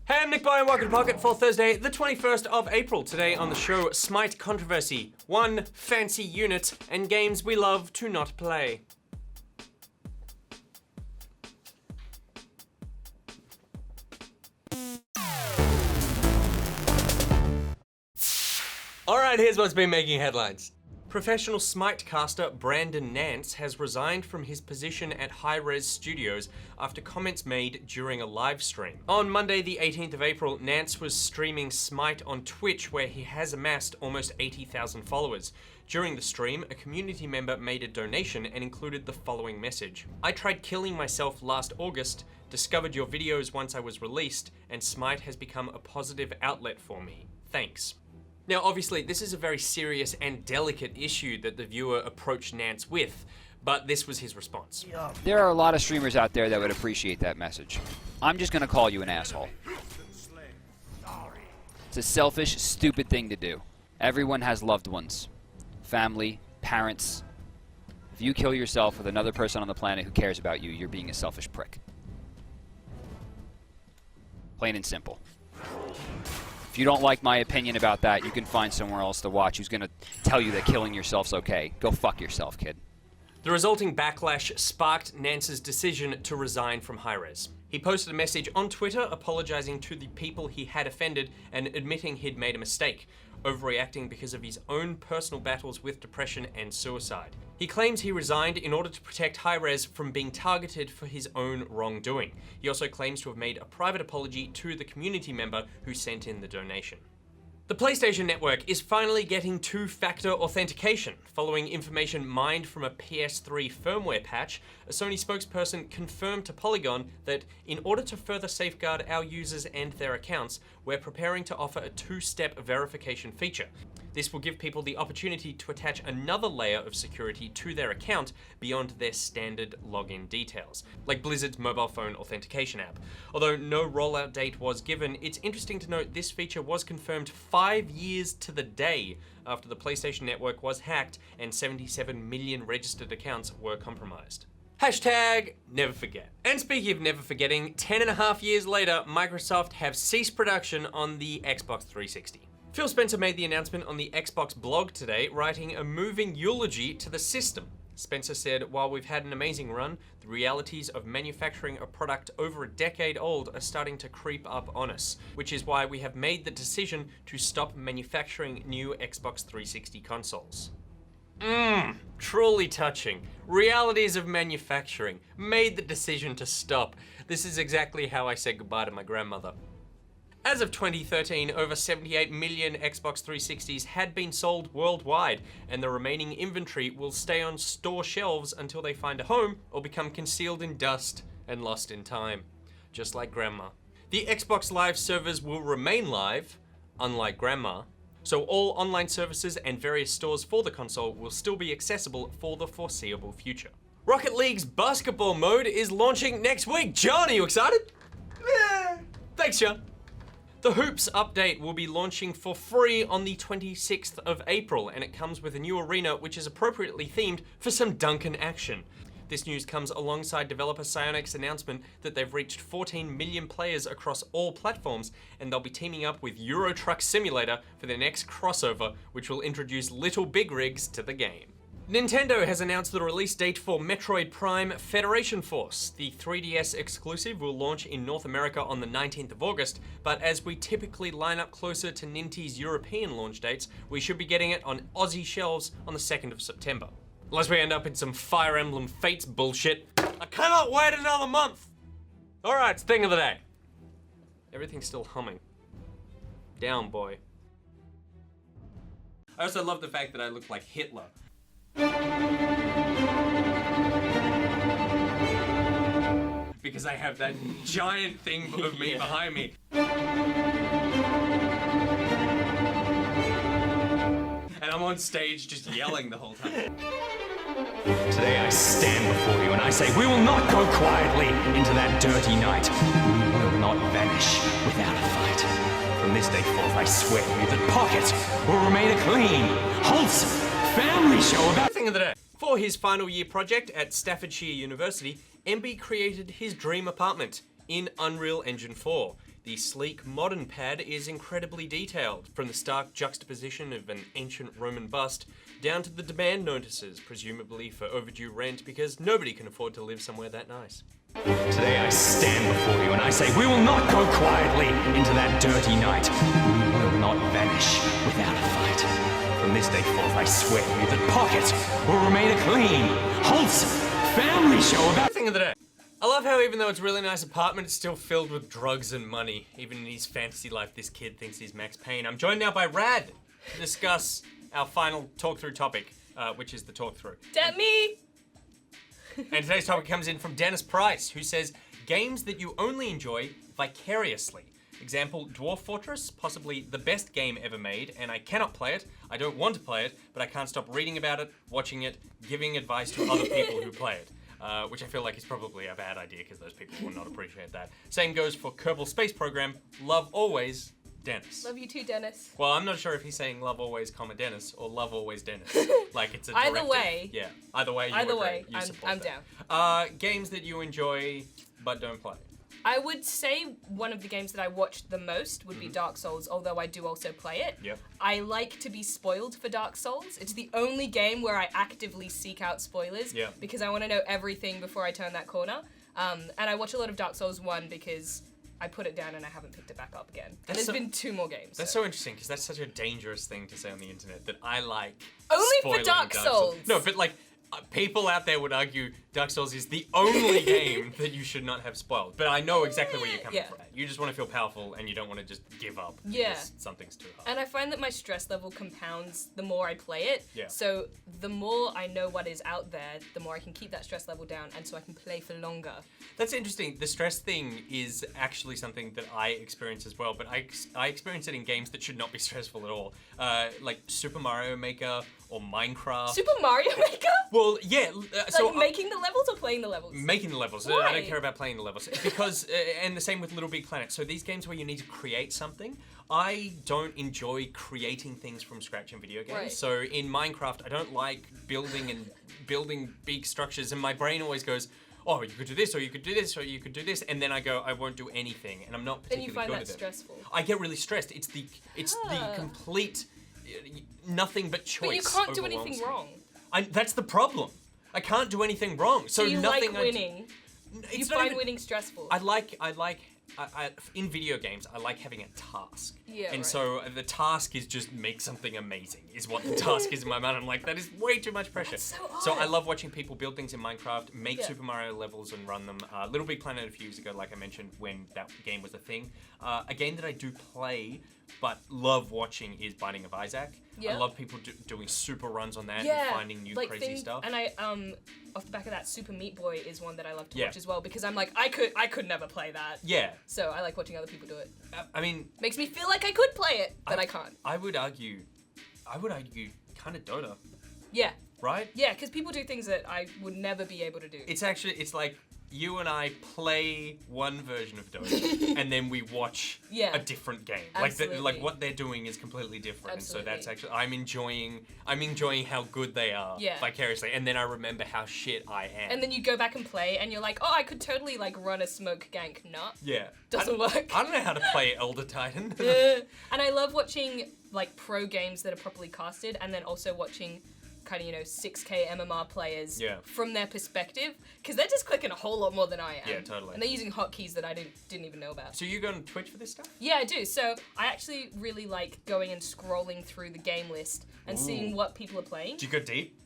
Hey, I'm NichBoy and welcome to Pocket for Thursday, the 21st of April. Today on the show, Smite controversy, one fancy unit, and games we love to not play. Alright, here's what's been making headlines. Professional Smite caster Brandon Nance has resigned from his position at Hi-Rez Studios after comments made during a live stream. On Monday, the 18th of April, Nance was streaming Smite on Twitch, where he has amassed almost 80,000 followers. During the stream, a community member made a donation and included the following message. I tried killing myself last August, discovered your videos once I was released, and Smite has become a positive outlet for me. Thanks. Now, obviously, this is a very serious and delicate issue that the viewer approached Nance with, but this was his response. There are a lot of streamers out there that would appreciate that message. I'm just gonna call you an asshole. It's a selfish, stupid thing to do. Everyone has loved ones. Family, parents. If you kill yourself with another person on the planet who cares about you, you're being a selfish prick. Plain and simple. If you don't like my opinion about that, you can find somewhere else to watch who's gonna tell you that killing yourself's okay. Go fuck yourself, kid. The resulting backlash sparked Nance's decision to resign from Hi-Rez. He posted a message on Twitter apologizing to the people he had offended and admitting he'd made a mistake, overreacting because of his own personal battles with depression and suicide. He claims he resigned in order to protect Hi-Rez from being targeted for his own wrongdoing. He also claims to have made a private apology to the community member who sent in the donation. The PlayStation Network is finally getting two-factor authentication. Following information mined from a PS3 firmware patch, a Sony spokesperson confirmed to Polygon that in order to further safeguard our users and their accounts, we're preparing to offer a two-step verification feature. This will give people the opportunity to attach another layer of security to their account beyond their standard login details, like Blizzard's mobile phone authentication app. Although no rollout date was given, it's interesting to note this feature was confirmed 5 years to the day after the PlayStation Network was hacked and 77 million registered accounts were compromised. Hashtag never forget. And speaking of never forgetting, 10.5 years later, Microsoft have ceased production on the Xbox 360. Phil Spencer made the announcement on the Xbox blog today, writing a moving eulogy to the system. Spencer said, while we've had an amazing run, the realities of manufacturing a product over a decade old are starting to creep up on us, which is why we have made the decision to stop manufacturing new Xbox 360 consoles. Truly touching. Realities of manufacturing. Made the decision to stop. This is exactly how I said goodbye to my grandmother. As of 2013, over 78 million Xbox 360s had been sold worldwide, and the remaining inventory will stay on store shelves until they find a home or become concealed in dust and lost in time. Just like Grandma. The Xbox Live servers will remain live, unlike Grandma, so all online services and various stores for the console will still be accessible for the foreseeable future. Rocket League's basketball mode is launching next week. John, are you excited? Yeah. Thanks, John. The Hoops update will be launching for free on the 26th of April, and it comes with a new arena which is appropriately themed for some Duncan action. This news comes alongside developer Psyonix's announcement that they've reached 14 million players across all platforms, and they'll be teaming up with Euro Truck Simulator for their next crossover, which will introduce little big rigs to the game. Nintendo has announced the release date for Metroid Prime Federation Force. The 3DS exclusive will launch in North America on the 19th of August, but as we typically line up closer to Nintendo's European launch dates, we should be getting it on Aussie shelves on the 2nd of September. Unless we end up in some Fire Emblem Fates bullshit. I cannot wait another month! Alright, thing of the day. Everything's still humming. Down, boy. I also love the fact that I look like Hitler. Because I have that giant thing of me behind me. And I'm on stage just yelling the whole time. Today I stand before you and I say, we will not go quietly into that dirty night. We will not vanish without a fight. From this day forth, I swear to you that Pocket will remain a clean, wholesome family show about thing of the day. For his final year project at Staffordshire University, MB created his dream apartment in Unreal Engine 4. The sleek, modern pad is incredibly detailed, from the stark juxtaposition of an ancient Roman bust down to the demand notices, presumably for overdue rent because nobody can afford to live somewhere that nice. Today I stand before you and I say we will not go quietly into that dirty night. We will not vanish without a fight. From this day forth, I swear to you that Pocket will remain a clean, wholesome family show about... Thing of the day. I love how even though it's a really nice apartment, it's still filled with drugs and money. Even in his fantasy life, this kid thinks he's Max Payne. I'm joined now by Rad to discuss our final talk-through topic, which is the talk-through. That me! And today's topic comes in from Dennis Price, who says, games that you only enjoy vicariously. Example, Dwarf Fortress, possibly the best game ever made, and I cannot play it, I don't want to play it, but I can't stop reading about it, watching it, giving advice to other people who play it. Which I feel like is probably a bad idea because those people will not appreciate that. Same goes for Kerbal Space Program. Love always, Dennis. Love you too, Dennis. Well, I'm not sure if he's saying love always, Dennis, or love always, Dennis. Like it's a Either directive. way. Yeah. Either way. You Either agree. way, You support I'm that. down. Games that you enjoy but don't play. I would say one of the games that I watched the most would be Dark Souls, although I do also play it. Yep. I like to be spoiled for Dark Souls. It's the only game where I actively seek out spoilers because I want to know everything before I turn that corner. And I watch a lot of Dark Souls 1 because I put it down and I haven't picked it back up again. And there's been 2 more games. That's so interesting because that's such a dangerous thing to say on the internet that I like Only for spoiling Dark Souls. No, but like people out there would argue Dark Souls is the only game that you should not have spoiled. But I know exactly where you're coming from. You just want to feel powerful and you don't want to just give up because something's too hard. And I find that my stress level compounds the more I play it. Yeah. So the more I know what is out there, the more I can keep that stress level down and so I can play for longer. That's interesting. The stress thing is actually something that I experience as well, but I experience it in games that should not be stressful at all. Like Super Mario Maker or Minecraft. Super Mario Maker? Well, yeah. So making the levels or playing the levels? Making the levels. Why? I don't care about playing the levels. Because, and the same with Little Big Planet. So these games where you need to create something, I don't enjoy creating things from scratch in video games. Right. So in Minecraft, I don't like building big structures, and my brain always goes, oh, you could do this, or you could do this, or you could do this, and then I go, I won't do anything, and I'm not particularly good at it. And you find that stressful. I get really stressed. It's the complete nothing but choice. But you can't do overwhelms anything me. wrong. That's the problem. I can't do anything wrong. So you nothing like winning. You find winning stressful. I in video games, I like having a task. Yeah, and right. so the task is just make something amazing, is what the task is in my mind. I'm like, that is way too much pressure. That's So odd. I love watching people build things in Minecraft, make Yeah. Super Mario levels and run them. Little Big Planet a few years ago, like I mentioned, when that game was a thing. A game that I do play, but love watching is Binding of Isaac. Yeah. I love people doing super runs on that and finding new crazy stuff. And I off the back of that, Super Meat Boy is one that I love to Yeah. watch as well because I'm like I could never play that. Yeah. So I like watching other people do it. I mean, Makes me feel like I could play it, but I can't. I would argue kind of Dota, Yeah. right? Yeah, because people do things that I would never be able to do. It's like you and I play one version of Dota and then we watch Yeah. a different game. Absolutely. Like what they're doing is completely different. Absolutely. And so that's actually I'm enjoying how good they are Yeah. vicariously, and then I remember how shit I am. And then you go back and play, and you're like, oh, I could totally like run a smoke gank. Nah. yeah. Doesn't work. I don't know how to play Elder Titan. And I love watching like pro games that are properly casted, and then also watching kind of 6K MMR players from their perspective, because they're just clicking a whole lot more than I am. Yeah, totally. And they're using hotkeys that I didn't even know about. So you go on Twitch for this stuff? Yeah, I do. So I actually really like going and scrolling through the game list and seeing what people are playing. Do you go deep?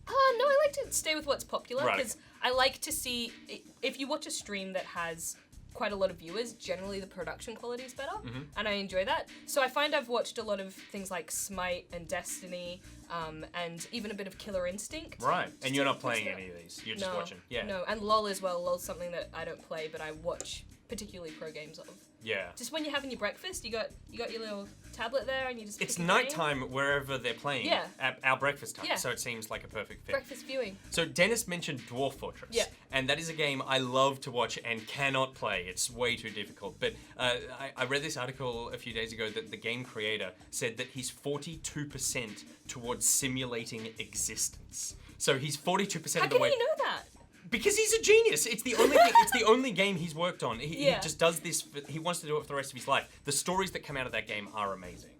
No, I like to stay with what's popular Right. because I like to see if you watch a stream that has quite a lot of viewers, generally the production quality is better, and I enjoy that. So I find I've watched a lot of things like Smite and Destiny, and even a bit of Killer Instinct. Right. And you're not Just playing to- any of these. You're just No, watching. Yeah. No, and LOL as well. LOL's something that I don't play, but I watch particularly pro games of. Yeah. Just when you're having your breakfast, you got your little tablet there, and you just It's pick a game. nighttime wherever they're playing. Yeah. At our breakfast time. Yeah. So it seems like a perfect fit. Breakfast viewing. So Dennis mentioned Dwarf Fortress. Yeah. And that is a game I love to watch and cannot play. It's way too difficult. But I read this article a few days ago that the game creator said that he's 42% towards simulating existence. So he's 42% How of the can way. you know that? Because he's a genius. It's the only thing, it's the only game he's worked on. He just does this. He wants to do it for the rest of his life. The stories that come out of that game are amazing.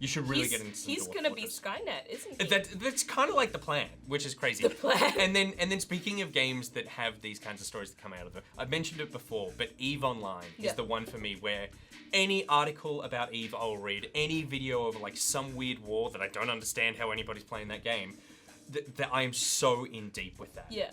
You should really get into some He's Dwarf gonna be Fortress. Skynet, isn't he? That's kind of like the plan, which is crazy. The plan. And then speaking of games that have these kinds of stories that come out of it, I've mentioned it before, but EVE Online is the one for me where any article about EVE I'll read, any video of like some weird war that I don't understand how anybody's playing that game, that I am so in deep with that. Yeah.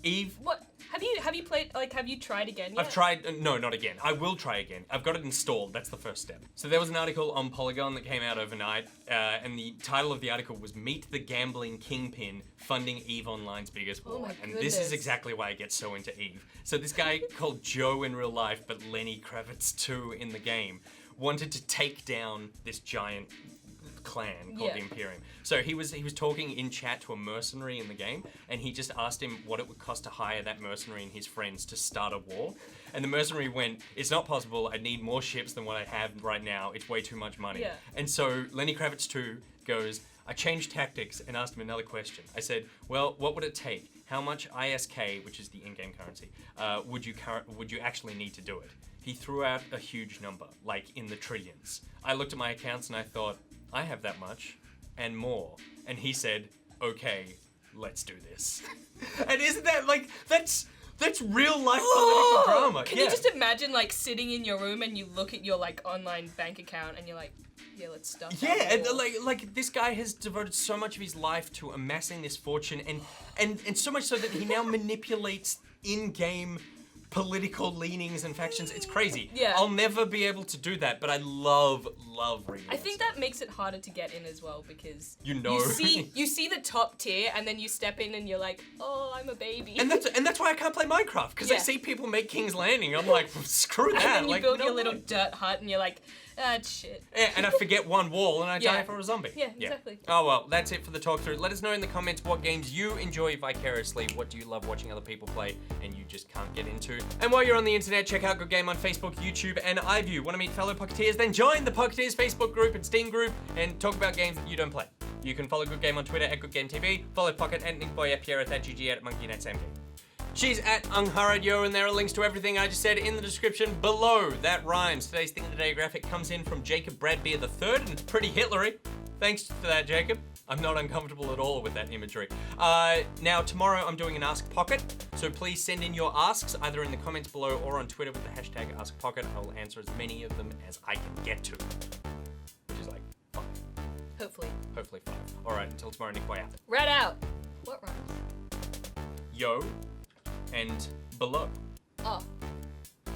EVE. What have you played? Like, have you tried again yet? I've tried. No, not again. I will try again. I've got it installed. That's the first step. So there was an article on Polygon that came out overnight, and the title of the article was "Meet the Gambling Kingpin Funding EVE Online's Biggest War." Oh my and this is goodness. exactly why I get so into EVE. So this guy called Joe in real life, but Lenny Kravitz too in the game, wanted to take down this giant clan called the Imperium. So he was talking in chat to a mercenary in the game, and he just asked him what it would cost to hire that mercenary and his friends to start a war. And the mercenary went, "It's not possible. I need more ships than what I have right now. It's way too much money." Yeah. And so Lenny Kravitz 2 goes, I changed tactics and asked him another question. I said, well, what would it take? How much ISK, which is the in-game currency, would you actually need to do it? He threw out a huge number, like in the trillions. I looked at my accounts and I thought, I have that much and more. And he said, okay, let's do this. And isn't that like, that's real life political drama. Can you just imagine like sitting in your room and you look at your like online bank account and you're like, yeah, let's stuff. Yeah, and like this guy has devoted so much of his life to amassing this fortune, and so much so that he now manipulates in-game political leanings and factions. It's crazy. Yeah. I'll never be able to do that, but I love reading. I think that makes it harder to get in as well because You know. you see the top tier and then you step in and you're like, oh, I'm a baby. And that's why I can't play Minecraft, because I Yeah. see people make King's Landing. I'm like, screw that. and then you like, build no your little way. dirt hut and you're like, ah, it's shit. Yeah, and I forget one wall and I die Yeah. for a zombie. Yeah, exactly. Oh well, that's it for the talk through. Let us know in the comments what games you enjoy vicariously, what do you love watching other people play and you just can't get into. And while you're on the internet, check out Good Game on Facebook, YouTube, and iView. Want to meet fellow Pocketeers? Then join the Pocketeers Facebook group and Steam group and talk about games that you don't play. You can follow Good Game on Twitter at GoodGameTV, follow Pocket at NichBoy, at Pierre at GG, at MonkeyNetSamGame. She's at Ungharadyo, and there are links to everything I just said in the description below. That rhymes. Today's Thing of the Day graphic comes in from Jacob Bradbeer III, and pretty Hitlery. Thanks for that, Jacob. I'm not uncomfortable at all with that imagery. Now, tomorrow I'm doing an Ask Pocket, so please send in your asks either in the comments below or on Twitter with the hashtag AskPocket. I will answer as many of them as I can get to, which is like 5. Hopefully. Hopefully 5. All right, until tomorrow, NichBoy out. Red out. What rhymes? Yo and below. Oh.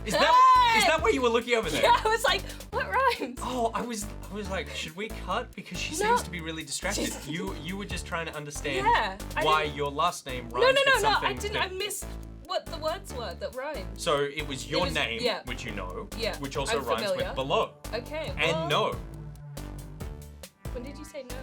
Is that why you were looking over there? Yeah, I was like, what rhymes? Oh, I was like, should we cut? Because she No. seems to be really distracted. You were just trying to understand Yeah, I why didn't- your last name No, rhymes no, with no, no. something I didn't. that- I missed what the words were that rhymed. So it was your was- name, yeah. which you know, Yeah, which also I'm rhymes familiar. with below Okay. and well, no. When did you say no?